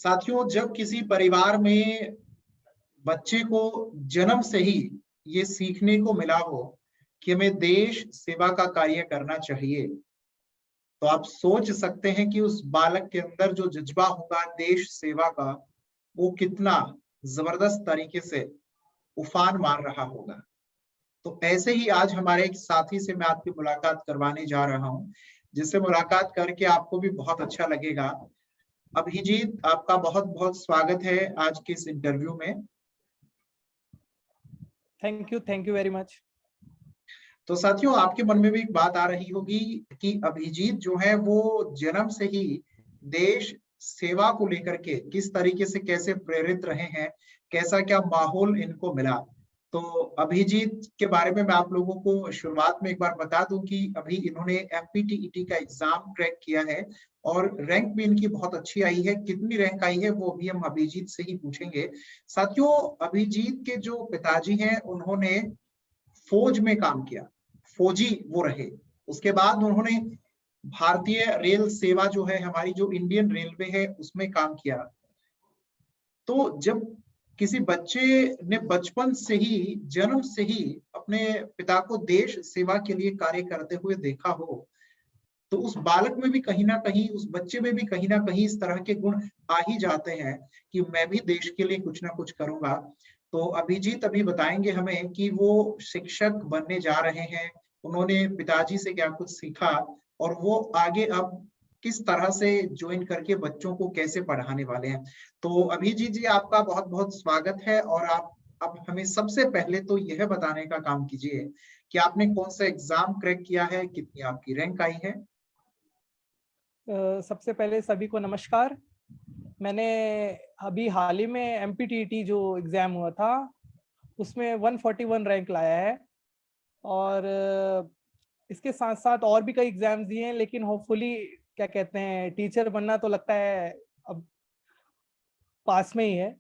साथियों, जब किसी परिवार में बच्चे को जन्म से ही ये सीखने को मिला हो कि हमें देश सेवा का कार्य करना चाहिए, तो आप सोच सकते हैं कि उस बालक के अंदर जो जज्बा होगा देश सेवा का, वो कितना जबरदस्त तरीके से उफान मार रहा होगा। तो ऐसे ही आज हमारे एक साथी से मैं आपकी मुलाकात करवाने जा रहा हूं, जिससे मुलाकात करके आपको भी बहुत अच्छा लगेगा। अभिजीत, आपका बहुत बहुत स्वागत है आज के इस इंटरव्यू में। Thank you very much. तो साथियों, आपके मन में भी एक बात आ रही होगी कि अभिजीत जो है वो जन्म से ही देश सेवा को लेकर के किस तरीके से कैसे प्रेरित रहे हैं, कैसा क्या माहौल इनको मिला। तो अभिजीत के बारे में मैं आप लोगों को शुरुआत में एक बार बता दूं कि अभी इन्होंने एमपीटीईटी का एग्जाम क्रैक किया है और रैंक भी इनकी बहुत अच्छी आई है। कितनी रैंक आई है वो अभी हम अभिजीत से ही पूछेंगे। साथियों, अभिजीत के जो पिताजी हैं उन्होंने फौज में काम किया, फौजी वो रहे। उसके बाद उन्होंने भारतीय रेल सेवा जो है, हमारी जो इंडियन रेलवे है, उसमें काम किया। तो जब किसी बच्चे ने बचपन से ही, जन्म से ही अपने पिता को देश सेवा के लिए कार्य करते हुए देखा हो, तो उस बालक में भी कहीं ना कहीं, उस बच्चे में भी कहीं ना कहीं इस तरह के गुण आ ही जाते हैं कि मैं भी देश के लिए कुछ ना कुछ करूंगा। तो अभिजीत अभी बताएंगे हमें कि वो शिक्षक बनने जा रहे हैं, उन्होंने पिताजी से क्या कुछ सीखा और वो आगे अब किस तरह से ज्वाइन करके बच्चों को कैसे पढ़ाने वाले हैं। तो अभिजीत जी, आपका बहुत बहुत स्वागत है। और आप अब हमें सबसे पहले तो यह बताने का काम कीजिए कि आपने कौन सा एग्जाम क्रैक किया है, कितनी आपकी रैंक आई है। सबसे पहले सभी को नमस्कार। मैंने अभी हाल ही में एमपीटीईटी जो एग्जाम हुआ था उसमें 141 रैंक लाया है और इसके साथ साथ और भी कई एग्जाम्स दिए हैं, लेकिन होपफुली क्या कहते हैं, टीचर बनना तो लगता है अब पास में ही है।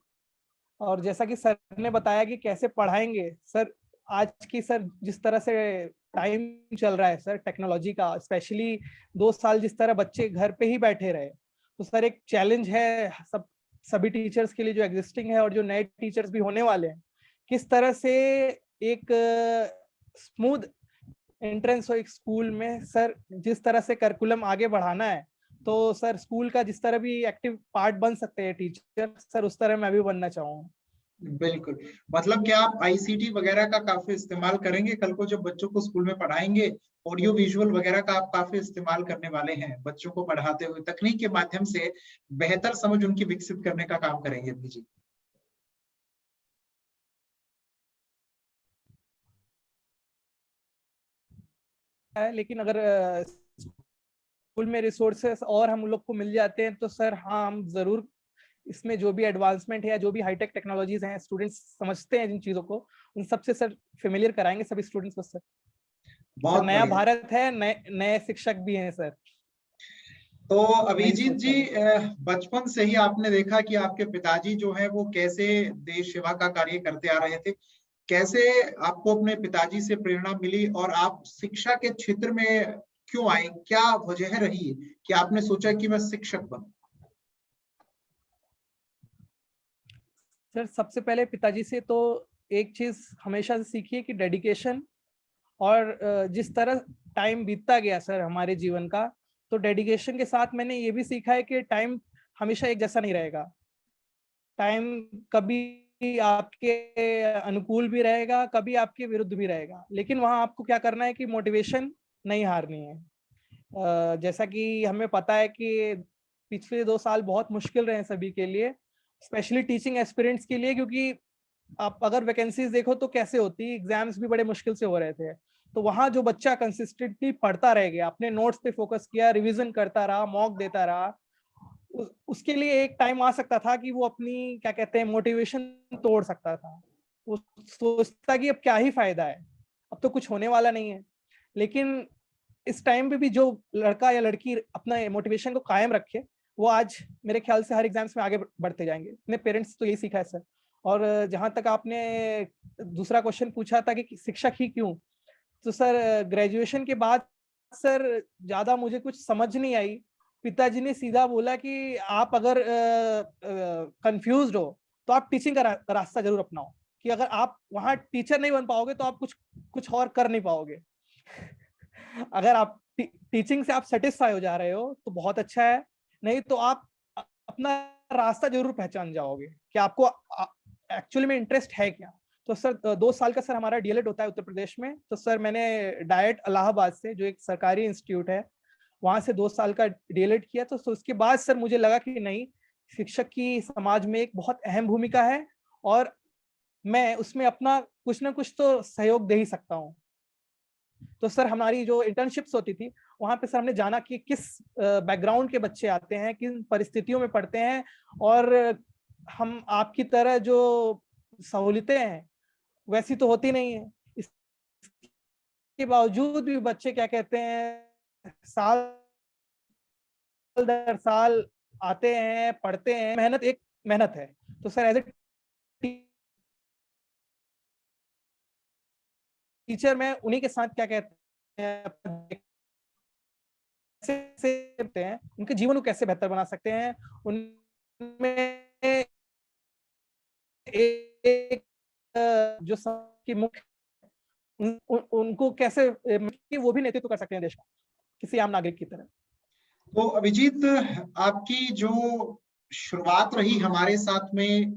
और जैसा कि सर ने बताया कि कैसे पढ़ाएंगे, सर आज की सर जिस तरह से टाइम चल रहा है सर टेक्नोलॉजी का, स्पेशली 2 साल जिस तरह बच्चे घर पे ही बैठे रहे, तो सर एक चैलेंज है सभी टीचर्स के लिए जो एग्जिस्टिंग है और जो नए टीचर्स भी होने वाले हैं, किस तरह से एक स्मूथ एंट्रेंस हो एक स्कूल में। सर जिस तरह से करिकुलम आगे बढ़ाना है, तो सर स्कूल का जिस तरह भी एक्टिव पार्ट बन सकते हैं टीचर, सर उस तरह मैं भी बनना चाहूँगा। बिल्कुल, मतलब क्या आप आईसीटी वगैरह का काफी इस्तेमाल करेंगे कल को जब बच्चों को स्कूल में पढ़ाएंगे? ऑडियो विजुअल वगैरह का आप काफी इस्तेमाल करने वाले हैं बच्चों को पढ़ाते हुए, तकनीक के माध्यम से बेहतर समझ उनकी विकसित करने का काम करेंगे जी? लेकिन अगर स्कूल में रिसोर्सेस और हम लोग को मिल जाते हैं तो सर हाँ, हम जरूर इसमें जो भी एडवांसमेंट है या जो भी हाईटेक टेक्नोलॉजीज हैं, स्टूडेंट्स समझते हैं जिन चीजों को, उन सबसे सर फेमिलियर कराएंगे सभी स्टूडेंट्स को। सर बहुत नया बढ़िया। भारत है, नए शिक्षक भी हैं सर। तो नहीं अभिजीत सोच जी, रहे। बचपन से ही आपने देखा कि आपके पिताजी जो है वो कैसे देश सेवा का कार्य करते आ रहे थे। कैसे आपको अपने पिताजी से प्रेरणा मिली और आप शिक्षा के क्षेत्र में क्यों आए? क्या वजह रही कि आपने सोचा कि मैं शिक्षक बनूं? सर सबसे पहले पिताजी से तो एक चीज हमेशा से सीखी है कि डेडिकेशन, और जिस तरह टाइम बीतता गया सर हमारे जीवन का, तो डेडिकेशन के साथ मैंने ये भी सीखा है कि टाइम हमेशा एक जैसा नहीं रहेगा। टाइम कभी आपके अनुकूल भी रहेगा, कभी आपके विरुद्ध भी रहेगा, लेकिन वहां आपको क्या करना है कि मोटिवेशन नहीं हारनी है। जैसा कि हमें पता है कि पिछले 2 साल बहुत मुश्किल रहे हैं सभी के लिए, स्पेशली टीचिंग एस्पिरेंट्स के लिए, क्योंकि आप अगर वैकेंसीज देखो तो कैसे होती, एग्जाम्स भी बड़े मुश्किल से हो रहे थे। तो वहां जो बच्चा कंसिस्टेंटली पढ़ता रह गया, अपने नोट्स पे फोकस किया, रिवीजन करता रहा, मॉक देता रहा, उसके लिए एक टाइम आ सकता था कि वो अपनी क्या कहते हैं मोटिवेशन तोड़ सकता था। वो सोचता कि अब क्या ही फायदा है, अब तो कुछ होने वाला नहीं है। लेकिन इस टाइम पे भी जो लड़का या लड़की अपना मोटिवेशन को कायम रखे, वो आज मेरे ख्याल से हर एग्जाम्स में आगे बढ़ते जाएंगे। अपने पेरेंट्स तो यही सीखा है सर। और जहां तक आपने दूसरा क्वेश्चन पूछा था कि शिक्षक ही क्यों, तो सर ग्रेजुएशन के बाद सर ज्यादा मुझे कुछ समझ नहीं आई, पिताजी ने सीधा बोला कि आप अगर कंफ्यूज्ड हो तो आप टीचिंग का रास्ता जरूर अपनाओ, कि अगर आप वहां टीचर नहीं बन पाओगे तो आप कुछ और कर नहीं पाओगे। अगर आप टीचिंग से आप सेटिस्फाई हो जा रहे हो तो बहुत अच्छा है, नहीं तो आप अपना रास्ता जरूर पहचान जाओगे कि आपको एक्चुअली में इंटरेस्ट है क्या। तो सर 2 साल का सर हमारा डीएलएड होता है उत्तर प्रदेश में। तो सर मैंने डायट इलाहाबाद से, जो एक सरकारी इंस्टीट्यूट है, वहां से 2 साल का डीएलएड किया। तो उसके बाद सर मुझे लगा कि नहीं, शिक्षक की समाज में एक बहुत अहम भूमिका है और मैं उसमें अपना कुछ ना कुछ तो सहयोग दे ही सकता हूँ। तो सर हमारी जो इंटर्नशिप्स होती थी वहां पे सर हमने जाना कि किस बैकग्राउंड के बच्चे आते हैं, किन परिस्थितियों में पढ़ते हैं, और हम आपकी तरह जो सहूलियतें हैं वैसी तो होती नहीं है। इसके बावजूद भी बच्चे क्या कहते हैं, साल दर साल आते हैं, पढ़ते हैं। मेहनत एक मेहनत है। तो सर एज ए टीचर मैं उन्हीं के साथ क्या कहते हैं, हैं उनके जीवन को कैसे बेहतर बना सकते हैं, उनमें एक जो की मुख्य उनको कैसे वो भी नेतृत्व कर सकते हैं देश का किसी आम नागरिक की तरह। तो अभिजीत, आपकी जो शुरुआत रही हमारे साथ में,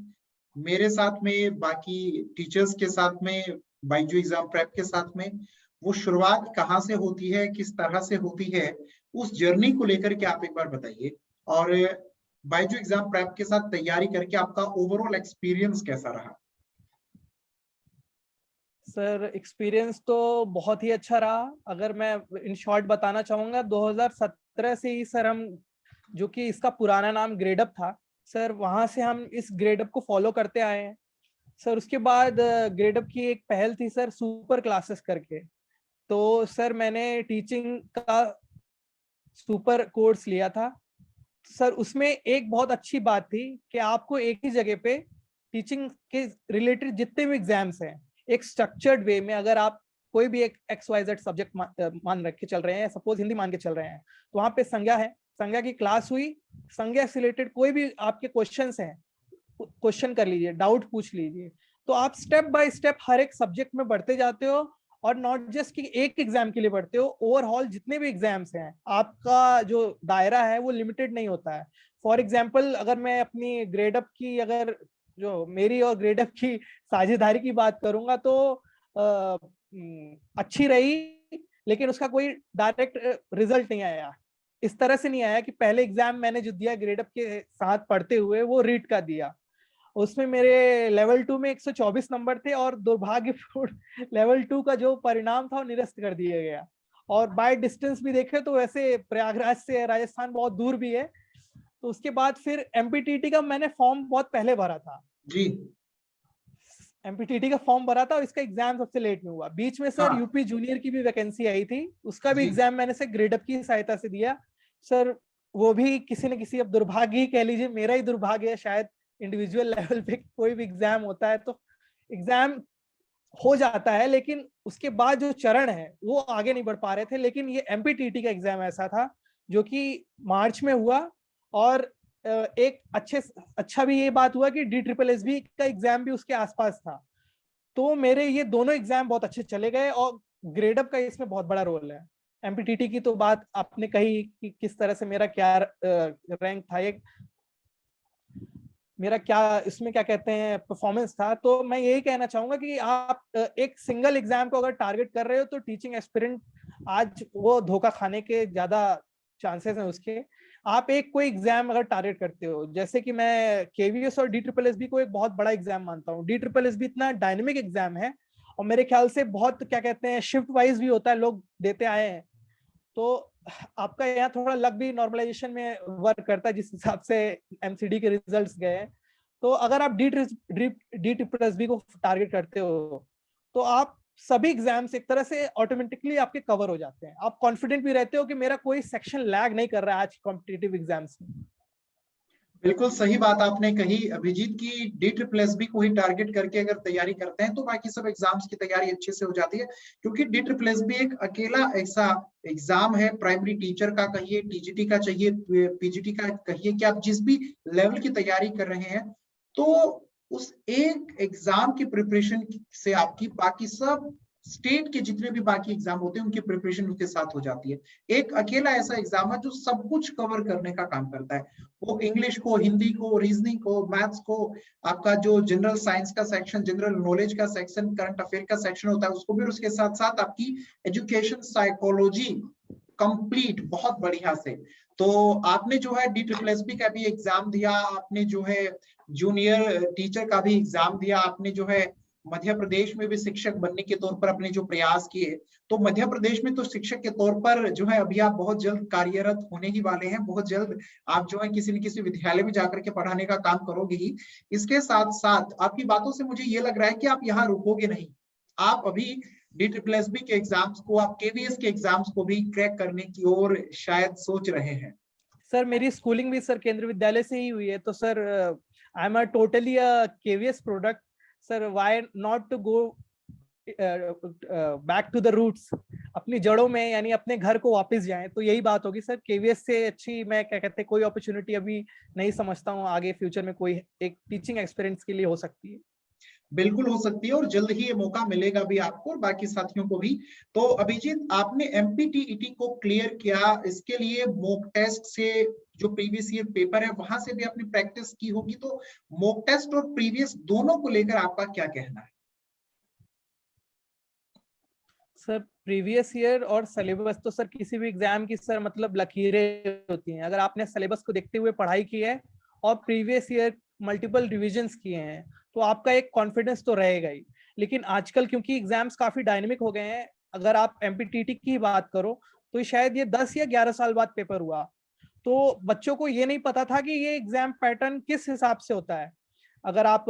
मेरे साथ में, बाकी टीचर्स के साथ में, बाइजू एग्जाम प्रेप के साथ में, वो शुरुआत कहाँ से होती है, किस तरह से होती है, उस जर्नी को लेकर के आप एक बार बताइए। और बाइजू एग्जाम प्रेप के साथ तैयारी करके आपका ओवरऑल एक्सपीरियंस कैसा रहा? सर एक्सपीरियंस तो बहुत ही अच्छा रहा। अगर मैं इन शॉर्ट बताना चाहूंगा, 2017 से ही सर हम, जो कि इसका पुराना नाम ग्रेडअप था सर, वहां से हम इस ग्रेडअप को फॉलो करते आए हैं सर। उसके बाद ग्रेडअप की एक पहल थी सर, सुपर क्लासेस करके। तो सर मैंने टीचिंग का सुपर कोर्स लिया था सर। उसमें एक बहुत अच्छी बात थी कि आपको एक ही जगह पे टीचिंग के रिलेटेड जितने भी एग्जाम्स हैं, एक स्ट्रक्चर्ड वे में, अगर आप कोई भी एक XYZ सब्जेक्ट मान रख के चल रहे हैं, सपोज हिंदी मान के चल रहे हैं, तो वहां पे संज्ञा है, संज्ञा की क्लास हुई, संज्ञा से रिलेटेड कोई भी आपके क्वेश्चंस हैं, क्वेश्चन कर लीजिए, डाउट पूछ लीजिए। तो आप स्टेप बाय स्टेप हर एक सब्जेक्ट में बढ़ते जाते हो, और नॉट जस्ट कि एक एग्जाम के लिए बढ़ते हो, ओवरऑल जितने भी एग्जाम्स हैं आपका जो दायरा है वो लिमिटेड नहीं होता है। फॉर एग्जाम्पल अगर मैं अपनी ग्रेडअप की, अगर जो मेरी और ग्रेडअप की साझेदारी की बात करूंगा तो अच्छी रही, लेकिन उसका कोई डायरेक्ट रिजल्ट नहीं आया। इस तरह से नहीं आया कि पहले एग्जाम मैंने जो दिया ग्रेडअप के साथ पढ़ते हुए, वो रीट का दिया, उसमें मेरे लेवल 2 में 124 नंबर थे, और दुर्भाग्यपूर्ण लेवल 2 का जो परिणाम था वो निरस्त कर दिया गया। और बाय डिस्टेंस भी देखे तो वैसे प्रयागराज से राजस्थान बहुत दूर भी है। तो उसके बाद फिर एमपीटीटी का मैंने फॉर्म बहुत पहले भरा था जी। एमपीटीटी का फॉर्म भरा था, और इसका एग्जाम सबसे लेट में हुआ। बीच में सर हाँ। यूपी जूनियर की भी वैकेंसी आई थी, उसका भी जी। एग्जाम मैंने से ग्रेडअप की सहायता से दिया सर। वो भी किसी न किसी, अब दुर्भाग्य ही कह लीजिए, मेरा ही दुर्भाग्य है शायद, इंडिविजुअल लेवल पे कोई भी एग्जाम होता है तो एग्जाम हो जाता है, लेकिन उसके बाद जो चरण है वो आगे नहीं बढ़ पा रहे थे। लेकिन ये एमपीटीटी का एग्जाम ऐसा था जो कि मार्च में हुआ, और एक अच्छा भी ये बात हुआ कि DSSB का एग्जाम भी उसके आसपास था। तो मेरे ये दोनों एग्जाम बहुत अच्छे चले गए, और ग्रेडअप का इसमें बहुत बड़ा रोल है। एमपीटीटी की तो बात आपने कही कि किस तरह से मेरा क्या रैंक था, एक मेरा क्या इसमें क्या कहते हैं परफॉर्मेंस था। तो मैं यही कहना चाहूंगा कि आप एक सिंगल एग्जाम को अगर टारगेट कर रहे हो तो टीचिंग एस्पिरेंट आज वो धोखा खाने के ज्यादा चांसेस हैं उसके। आप एक कोई एग्जाम अगर टारगेट करते हो, जैसे कि मैं केवीएस और DSSB को एक बहुत बड़ा एग्जाम मानता हूँ। DSSB इतना डायनेमिक एग्जाम है, और मेरे ख्याल से बहुत क्या कहते हैं शिफ्ट वाइज भी होता है, लोग देते आए हैं। तो आपका यहाँ थोड़ा लक भी नॉर्मलाइजेशन में वर्क करता है, जिस हिसाब से MCD के रिजल्ट्स गए हैं। तो अगर आप DSSB को टारगेट करते हो तो आप सभी एग्जाम्स एक तरह से ऑटोमेटिकली आपके कवर हो जाते हैं। आप कॉन्फिडेंट भी रहते हो कि मेरा कोई सेक्शन लैग नहीं कर रहा है आज कॉम्पिटिटिव एग्जाम्स में। बिल्कुल सही बात आपने कही अभिजीत की। D SSS को ही टारगेट करके अगर तैयारी करते हैं तो बाकी सब एग्जाम्स की तैयारी अच्छे से हो जाती है, क्योंकि D SSS एक अकेला ऐसा एग्जाम है, प्राइमरी टीचर का कहिए, TGT का चाहिए, PGT का कहिए, कि आप जिस भी लेवल की तैयारी कर रहे हैं तो उस एक एग्जाम की प्रिपरेशन से आपकी बाकी सब स्टेट के जितने भी बाकी एग्जाम होते हैं उनकी प्रिपरेशन उसके साथ हो जाती है। एक अकेला ऐसा एग्जाम है जो सब कुछ कवर करने का काम करता है, वो इंग्लिश को, हिंदी को, रीजनिंग को, मैथ्स को, आपका जो जनरल साइंस का सेक्शन, जनरल नॉलेज का सेक्शन, करंट अफेयर का सेक्शन होता है उसको भी, उसके साथ साथ आपकी एजुकेशन साइकोलॉजी कंप्लीट बहुत बढ़िया से। तो आपने जो है D SSS का भी एग्जाम दिया, आपने जो है जूनियर टीचर का भी एग्जाम दिया, आपने जो है मध्य प्रदेश में भी शिक्षक बनने के तौर पर अपने जो प्रयास किए, तो मध्य प्रदेश में तो शिक्षक के तौर पर जो है अभी आप बहुत जल्द कार्यरत होने ही वाले हैं, बहुत जल्द आप जो है किसी न किसी विद्यालय में जाकर के पढ़ाने का काम करोगे ही। इसके साथ साथ आपकी बातों से मुझे ये लग रहा है कि आप यहाँ रुकोगे नहीं, आप अभी D SSS के एग्जाम्स को, आप KVS के एग्जाम्स को भी क्रैक करने की ओर शायद सोच रहे हैं। सर मेरी स्कूलिंग भी सर केंद्रीय विद्यालय से ही हुई है, तो sir I am a totally a KVS product sir. Why not to go back to the roots, अपनी जड़ों में यानी अपने घर को वापस जाएं, तो यही बात होगी सर। KVS से अच्छी मैं क्या कहते हैं कोई अपॉर्चुनिटी अभी नहीं समझता हूँ आगे फ्यूचर में कोई एक टीचिंग एक्सपीरियंस के लिए हो सकती है। बिल्कुल हो सकती है, और जल्द ही ये मौका मिलेगा भी आपको और बाकी साथियों को भी। तो अभिजीत, आपने MPTET को क्लियर किया, इसके लिए मॉक टेस्ट से जो प्रीवियस ईयर पेपर है वहां से भी आपने प्रैक्टिस की होगी, तो मॉक टेस्ट और प्रीवियस दोनों को लेकर आपका क्या कहना है? सर प्रीवियस ईयर और सिलेबस तो सर किसी भी एग्जाम की सर मतलब लकीरें होती हैं। अगर आपने सिलेबस को देखते हुए पढ़ाई की है और प्रीवियस ईयर मल्टीपल रिविजन्स किए हैं तो आपका एक कॉन्फिडेंस तो रहेगा ही। लेकिन आजकल क्योंकि एग्जाम्स काफी डायनेमिक हो गए हैं, अगर आप MPTT की बात करो तो शायद ये 10 या 11 साल बाद पेपर हुआ, तो बच्चों को ये नहीं पता था कि ये एग्जाम पैटर्न किस हिसाब से होता है। अगर आप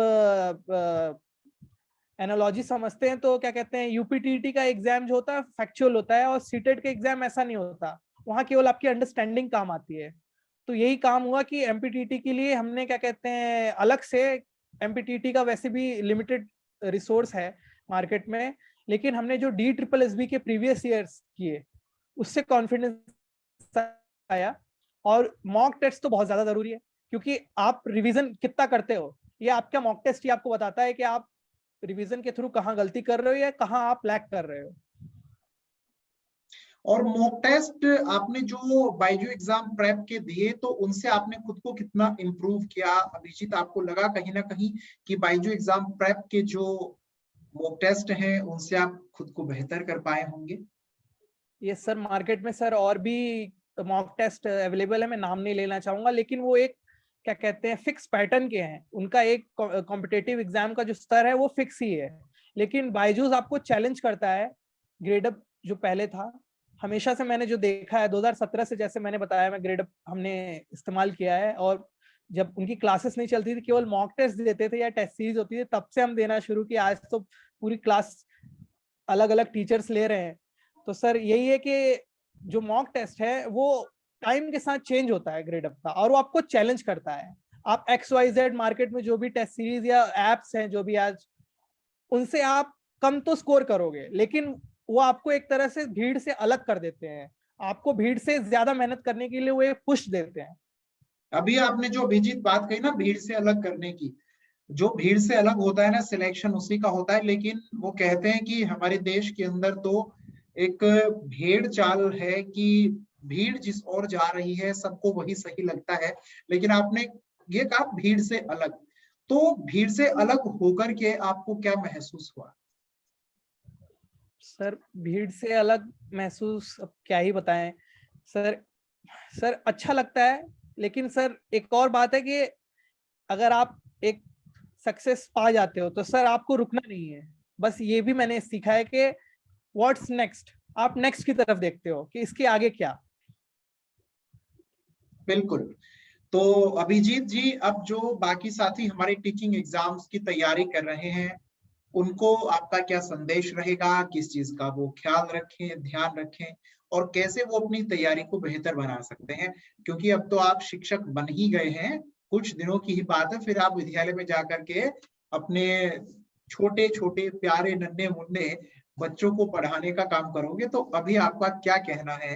एनालॉजी समझते हैं तो क्या कहते हैं UPTT का एग्जाम जो होता है फैक्चुअल होता है और सीटेट का एग्जाम ऐसा नहीं होता, वहां केवल आपकी अंडरस्टैंडिंग काम आती है। तो यही काम हुआ कि MPTT के लिए हमने क्या कहते हैं अलग से, MPTT का वैसे भी लिमिटेड रिसोर्स है मार्केट में, लेकिन हमने जो DSSS के प्रीवियस ईयर्स किए उससे कॉन्फिडेंस आया। और मॉक टेस्ट तो बहुत ज्यादा जरूरी है, क्योंकि आप रिवीजन कितना करते हो ये आपका मॉक टेस्ट ही आपको बताता है कि आप रिवीजन के थ्रू कहाँ गलती कर रहे हो या कहाँ आप लैग कर रहे हो। और मॉक टेस्ट आपने जो बायजू एग्जाम प्रेप के दिए तो उनसे आपने खुद को कितना इम्प्रूव किया अभिजीत? आपको लगा कहीं ना कहीं कि बायजू एग्जाम प्रेप के जो मॉक टेस्ट हैं उनसे आप खुद को बेहतर कर पाए होंगे? ये सर मार्केट में सर और भी मॉक टेस्ट अवेलेबल है, मैं नाम नहीं लेना चाहूंगा, लेकिन वो एक क्या कहते हैं फिक्स पैटर्न के हैं। उनका एक कॉम्पिटेटिव एग्जाम का जो स्तर है वो फिक्स ही है। लेकिन बायजूस आपको चैलेंज करता है। ग्रेडअप जो पहले था, हमेशा से मैंने जो देखा है 2017 से, जैसे मैंने बताया मैं ग्रेडअप हमने इस्तेमाल किया है, और जब उनकी क्लासेस नहीं चलती थी केवल मॉक टेस्ट देते थे या टेस्ट सीरीज होती थी तब से हम देना शुरू किया। आज तो पूरी क्लास अलग अलग टीचर्स ले रहे हैं। तो सर यही है कि जो मॉक टेस्ट है वो टाइम के साथ चेंज होता है ग्रेडअप का, और वो आपको चैलेंज करता है। आप XYZ मार्केट में जो भी टेस्ट सीरीज या एप्स हैं जो भी आज, उनसे आप कम तो स्कोर करोगे, लेकिन वो आपको एक तरह से भीड़ से अलग कर देते हैं। आपको भीड़ से ज्यादा मेहनत करने के लिए वो एक पुश देते हैं। अभी आपने जो अभिजीत बात कही ना भीड़ से अलग करने की, जो भीड़ से अलग होता है ना सिलेक्शन उसी का होता है, लेकिन वो कहते हैं कि हमारे देश के अंदर तो एक भेड़ चाल है कि भीड़ जिस ओर जा रही है सबको वही सही लगता है। लेकिन आपने ये कहा भीड़ से अलग, तो भीड़ से अलग होकर के आपको क्या महसूस हुआ? सर भीड़ से अलग महसूस अब क्या ही बताएं सर। सर अच्छा लगता है, लेकिन सर एक और बात है कि अगर आप एक सक्सेस पा जाते हो तो सर आपको रुकना नहीं है। बस ये भी मैंने सीखा है कि व्हाट्स नेक्स्ट, आप नेक्स्ट की तरफ देखते हो कि इसके आगे क्या। बिल्कुल। तो अभिजीत जी, अब जो बाकी साथी हमारे टीचिंग एग्जाम्स की तैयारी कर रहे हैं उनको आपका क्या संदेश रहेगा? किस चीज का वो ख्याल रखें, ध्यान रखें, और कैसे वो अपनी तैयारी को बेहतर बना सकते हैं? क्योंकि अब तो आप शिक्षक बन ही गए हैं, कुछ दिनों की ही बात है, फिर आप विद्यालय में जाकर के अपने छोटे छोटे प्यारे नन्हे मुन्ने बच्चों को पढ़ाने का काम करोगे। तो अभी आपका क्या कहना है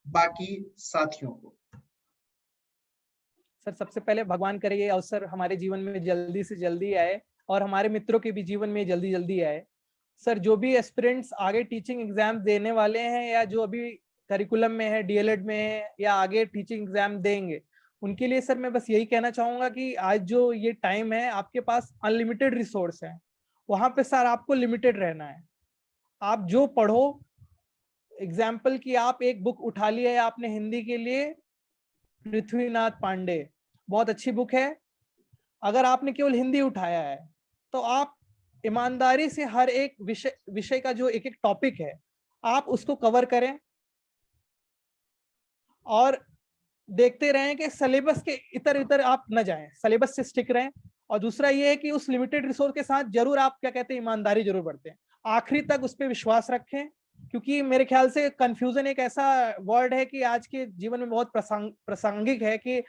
बाकी साथियों को? सर सबसे पहले भगवान करे ये अवसर हमारे जीवन में जल्दी से जल्दी आए और हमारे मित्रों के भी जीवन में जल्दी जल्दी आए। सर जो भी एस्पिरेंट्स आगे टीचिंग एग्जाम देने वाले हैं या जो अभी करिकुलम में है, डीएलएड में है या आगे टीचिंग एग्जाम देंगे, उनके लिए सर मैं बस यही कहना चाहूंगा कि आज जो ये टाइम है आपके पास अनलिमिटेड रिसोर्स है, वहां पे सर आपको लिमिटेड रहना है। आप जो पढ़ो, एग्जाम्पल की आप एक बुक उठा लिया है आपने हिंदी के लिए, पृथ्वीनाथ पांडे, बहुत अच्छी बुक है। अगर आपने केवल हिंदी उठाया है तो आप ईमानदारी से हर एक विषय का जो एक एक टॉपिक है आप उसको कवर करें और देखते रहें कि सिलेबस के इधर इधर आप न जाएं, सिलेबस से स्टिक रहें। और दूसरा ये है कि उस लिमिटेड रिसोर्स के साथ जरूर आप क्या कहते हैं ईमानदारी जरूर बरतें, आखिरी तक उस पर विश्वास रखें। क्योंकि मेरे ख्याल से कंफ्यूजन एक ऐसा वर्ड है कि आज के जीवन में बहुत प्रासंगिक है कि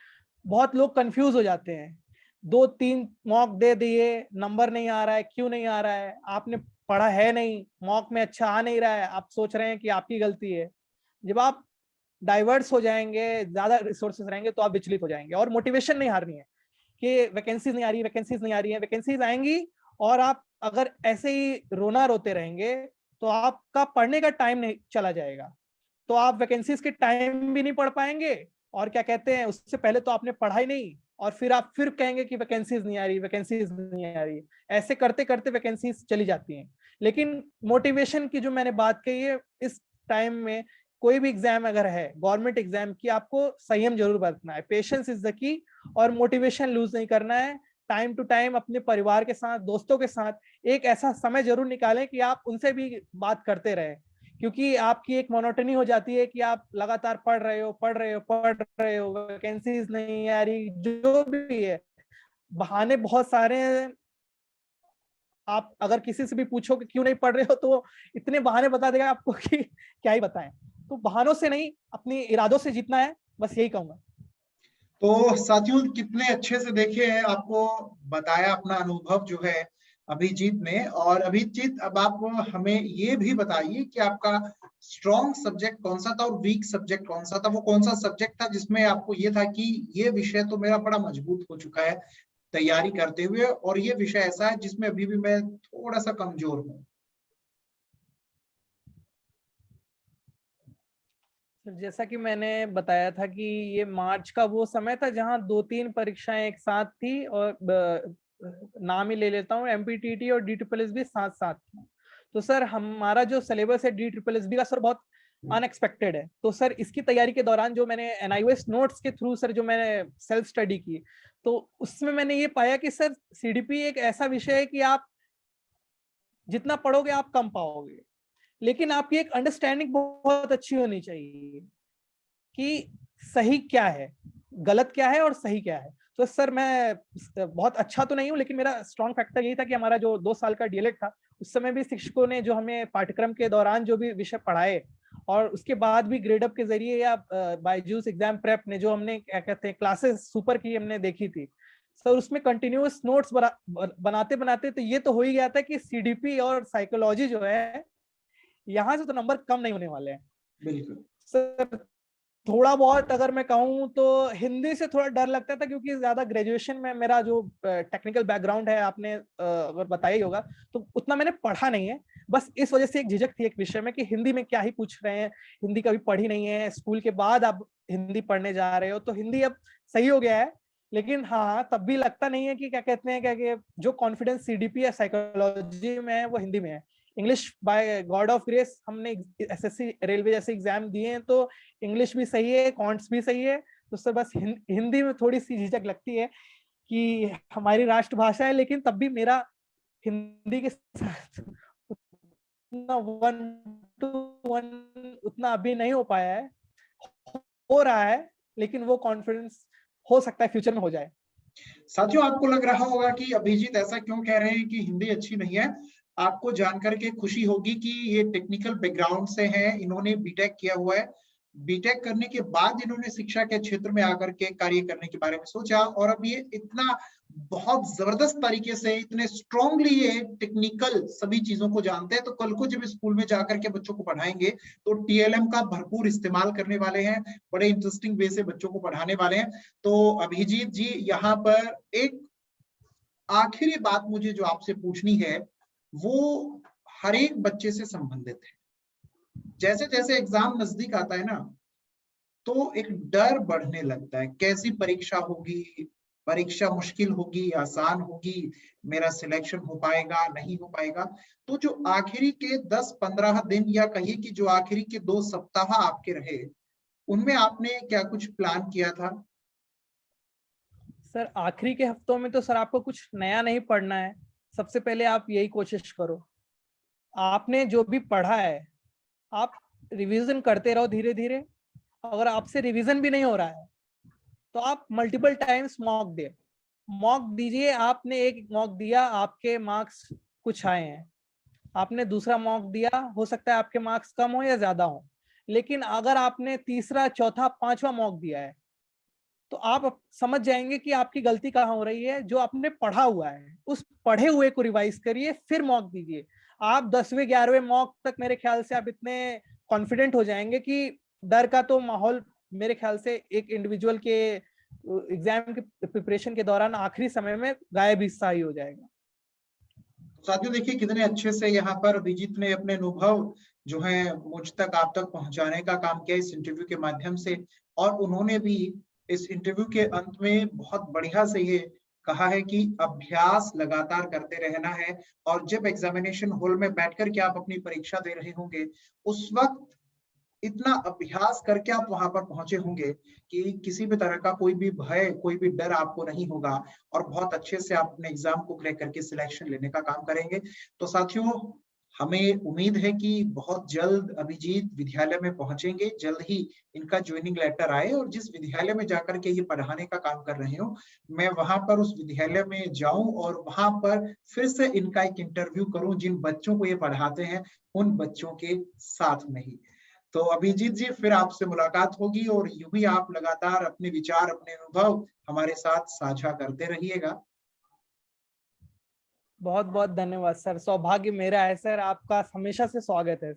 बहुत लोग कंफ्यूज हो जाते हैं। 2-3 मॉक दे दिए, नंबर नहीं आ रहा है, क्यों नहीं आ रहा है? आपने पढ़ा है नहीं, मॉक में अच्छा आ नहीं रहा है, आप सोच रहे हैं कि आपकी गलती है। जब आप डाइवर्स हो जाएंगे, ज्यादा रिसोर्सेस रहेंगे तो आप विचलित हो जाएंगे। और मोटिवेशन नहीं हारनी है कि वैकेंसीज नहीं आ रही, वैकेंसीज नहीं आ रही है, वैकेंसीज आएंगी। और आप अगर ऐसे ही रोना रोते रहेंगे तो आपका पढ़ने का टाइम नहीं चला जाएगा, तो आप वैकेंसीज के टाइम भी नहीं पढ़ पाएंगे और क्या कहते हैं उससे पहले तो आपने पढ़ा ही नहीं, और फिर आप फिर कहेंगे कि वैकेंसीज नहीं आ रही, वैकेंसीज नहीं आ रही। ऐसे करते करते वैकेंसीज चली जाती हैं। लेकिन मोटिवेशन की जो मैंने बात कही है, इस टाइम में कोई भी एग्जाम अगर है, गवर्नमेंट एग्जाम की, आपको संयम जरूर बरतना है, पेशेंस इज द की, और मोटिवेशन लूज नहीं करना है। टाइम टू टाइम अपने परिवार के साथ, दोस्तों के साथ एक ऐसा समय जरूर निकालें कि आप उनसे भी बात करते रहें। क्योंकि आपकी एक मोनोटनी हो जाती है कि आप लगातार पढ़ रहे हो, वैकेंसीज नहीं आ रही, जो भी है, बहाने बहुत सारे हैं। आप अगर किसी से भी पूछो कि क्यों नहीं पढ़ रहे हो तो इतने बहाने बता देगा आपको कि क्या ही बताएं। तो बहानों से नहीं, अपने इरादों से जीतना है, बस यही कहूंगा। तो साथियों कितने अच्छे से देखे हैं, आपको बताया अपना अनुभव जो है अभिजीत ने। और अभिजीत अब आप हमें ये भी बताइए कि आपका स्ट्रॉन्ग सब्जेक्ट कौन सा था और वीक सब्जेक्ट कौन सा था। वो कौन सा सब्जेक्ट था जिसमें आपको ये था कि ये विषय तो मेरा बड़ा मजबूत हो चुका है तैयारी करते हुए, और ये विषय ऐसा है जिसमें अभी भी मैं थोड़ा सा कमजोर हूँ? जैसा कि मैंने बताया था कि ये मार्च का वो समय था जहां 2-3 परीक्षाएं एक साथ थी, और नाम ही ले लेता हूँ, एमपीटीटी और DSSB साथ साथ था। तो सर हमारा जो सिलेबस है DSSB का सर बहुत अनएक्सपेक्टेड है। तो सर इसकी तैयारी के दौरान जो मैंने NIOS नोट्स के थ्रू सर जो मैंने सेल्फ स्टडी की, तो उसमें मैंने ये पाया कि सर CDP एक ऐसा विषय है कि आप जितना पढ़ोगे आप कम पाओगे, लेकिन आपकी एक अंडरस्टैंडिंग बहुत अच्छी होनी चाहिए कि सही क्या है, गलत क्या है और सही क्या है। तो सर मैं बहुत अच्छा तो नहीं हूँ, लेकिन मेरा स्ट्रॉन्ग फैक्टर यही था कि हमारा जो 2 साल का डीएलएड था, उस समय भी शिक्षकों ने जो हमें पाठ्यक्रम के दौरान जो भी विषय पढ़ाए, और उसके बाद भी ग्रेडअप के जरिए या बायजूस एग्जाम प्रेप ने जो हमने क्या कहते हैं क्लासेस सुपर की हमने देखी थी सर, उसमें कंटिन्यूअस नोट्स बनाते बनाते तो ये तो हो ही गया था कि CDP और साइकोलॉजी जो है यहाँ से तो नंबर कम नहीं होने वाले हैं। बिल्कुल सर थोड़ा बहुत अगर मैं कहूँ तो हिंदी से थोड़ा डर लगता था, क्योंकि ज्यादा ग्रेजुएशन में मेरा जो टेक्निकल बैकग्राउंड है आपने अगर बताया ही होगा, तो उतना मैंने पढ़ा नहीं है। बस इस वजह से एक झिझक थी एक विषय में कि हिंदी में क्या ही पूछ रहे हैं, हिंदी कभी पढ़ी नहीं है, स्कूल के बाद आप हिंदी पढ़ने जा रहे हो, तो हिंदी अब सही हो गया है। लेकिन हाँ, तब भी लगता नहीं है कि क्या कहते हैं, क्या कि जो कॉन्फिडेंस CDP या साइकोलॉजी में है वो हिंदी में है। English by God of grace हमने SSC रेलवे जैसे एग्जाम दिए हैं, तो इंग्लिश भी सही है, कॉन्ट्स भी सही है। तो उससे बस हिंदी में थोड़ी सी झिझक लगती है कि हमारी राष्ट्रभाषा है, लेकिन तब भी मेरा हिंदी के साथ उतना 1-to-1 उतना अभी नहीं हो पाया है, हो रहा है, लेकिन वो कॉन्फिडेंस हो सकता है फ्यूचर में हो जाए। साथियों आपको लग रहा होगा कि अभिजीत ऐसा क्यों कह रहे हैं कि हिंदी अच्छी नहीं है। आपको जानकर के खुशी होगी कि ये टेक्निकल बैकग्राउंड से हैं, इन्होंने बीटेक किया हुआ है बीटेक करने के बाद इन्होंने शिक्षा के क्षेत्र में आकर के कार्य करने के बारे में सोचा, और अब ये इतना बहुत जबरदस्त तरीके से, इतने स्ट्रांगली ये टेक्निकल सभी चीजों को जानते हैं। तो कल को जब स्कूल में जाकर के बच्चों को पढ़ाएंगे तो टीएलएम का भरपूर इस्तेमाल करने वाले हैं, बड़े इंटरेस्टिंग वे से बच्चों को पढ़ाने वाले हैं। तो अभिजीत जी, यहाँ पर एक आखिरी बात मुझे जो आपसे पूछनी है वो हर एक बच्चे से संबंधित है। जैसे जैसे एग्जाम नजदीक आता है ना, तो एक डर बढ़ने लगता है, कैसी परीक्षा होगी, परीक्षा मुश्किल होगी, आसान होगी, मेरा सिलेक्शन हो पाएगा, नहीं हो पाएगा। तो जो आखिरी के 10-15 दिन, या कहिए कि जो आखिरी के 2 सप्ताह आपके रहे, उनमें आपने क्या कुछ प्लान किया था? सर आखिरी के हफ्तों में तो सर आपको कुछ नया नहीं पढ़ना है। सबसे पहले आप यही कोशिश करो, आपने जो भी पढ़ा है आप रिवीजन करते रहो धीरे धीरे। अगर आपसे रिवीजन भी नहीं हो रहा है तो आप मल्टीपल टाइम्स मॉक दीजिए। आपने एक मॉक दिया, आपके मार्क्स कुछ आए हैं, आपने दूसरा मॉक दिया, हो सकता है आपके मार्क्स कम हो या ज्यादा हो, लेकिन अगर आपने तीसरा, चौथा, पांचवा मॉक दिया है तो आप समझ जाएंगे कि आपकी गलती कहाँ हो रही है। जो आपने पढ़ा हुआ है उस पढ़े हुए को रिवाइज करिए, फिर मॉक दीजिए। आप 10वें 11वें मॉक तक मेरे ख्याल से आप इतने कॉन्फिडेंट हो जाएंगे कि डर का तो माहौल मेरे ख्याल से एक इंडिविजुअल के एग्जाम के प्रिपरेशन के दौरान आखिरी समय में गायब हिस्सा ही हो जाएगा। साथियों देखिए कितने अच्छे से यहाँ पर अभिजीत ने अपने अनुभव जो है मुझ तक, आप तक पहुंचाने का काम किया इस इंटरव्यू के माध्यम से। और उन्होंने भी इस इंटरव्यू के अंत में बहुत बढ़िया से ये कहा है कि अभ्यास लगातार करते रहना है, और जब एग्जामिनेशन हॉल में बैठकर के आप अपनी परीक्षा दे रहे होंगे उस वक्त इतना अभ्यास करके आप वहां पर पहुंचे होंगे कि किसी भी तरह का कोई भी भय, कोई भी डर आपको नहीं होगा, और बहुत अच्छे से आप अपने एग्जाम को क्रैक करके सिलेक्शन लेने का काम करेंगे। तो साथियों, हमें उम्मीद है कि बहुत जल्द अभिजीत विद्यालय में पहुंचेंगे, जल्द ही इनका ज्वाइनिंग लेटर आए, और जिस विद्यालय में जाकर के ये पढ़ाने का काम कर रहे हो, मैं वहां पर उस विद्यालय में जाऊं और वहां पर फिर से इनका एक इंटरव्यू करूं, जिन बच्चों को ये पढ़ाते हैं उन बच्चों के साथ में ही। तो अभिजीत जी, फिर आपसे मुलाकात होगी, और यूं ही आप लगातार अपने विचार, अपने अनुभव हमारे साथ साझा करते रहिएगा। बहुत बहुत धन्यवाद सर, सौभाग्य मेरा है सर, आपका हमेशा से स्वागत है।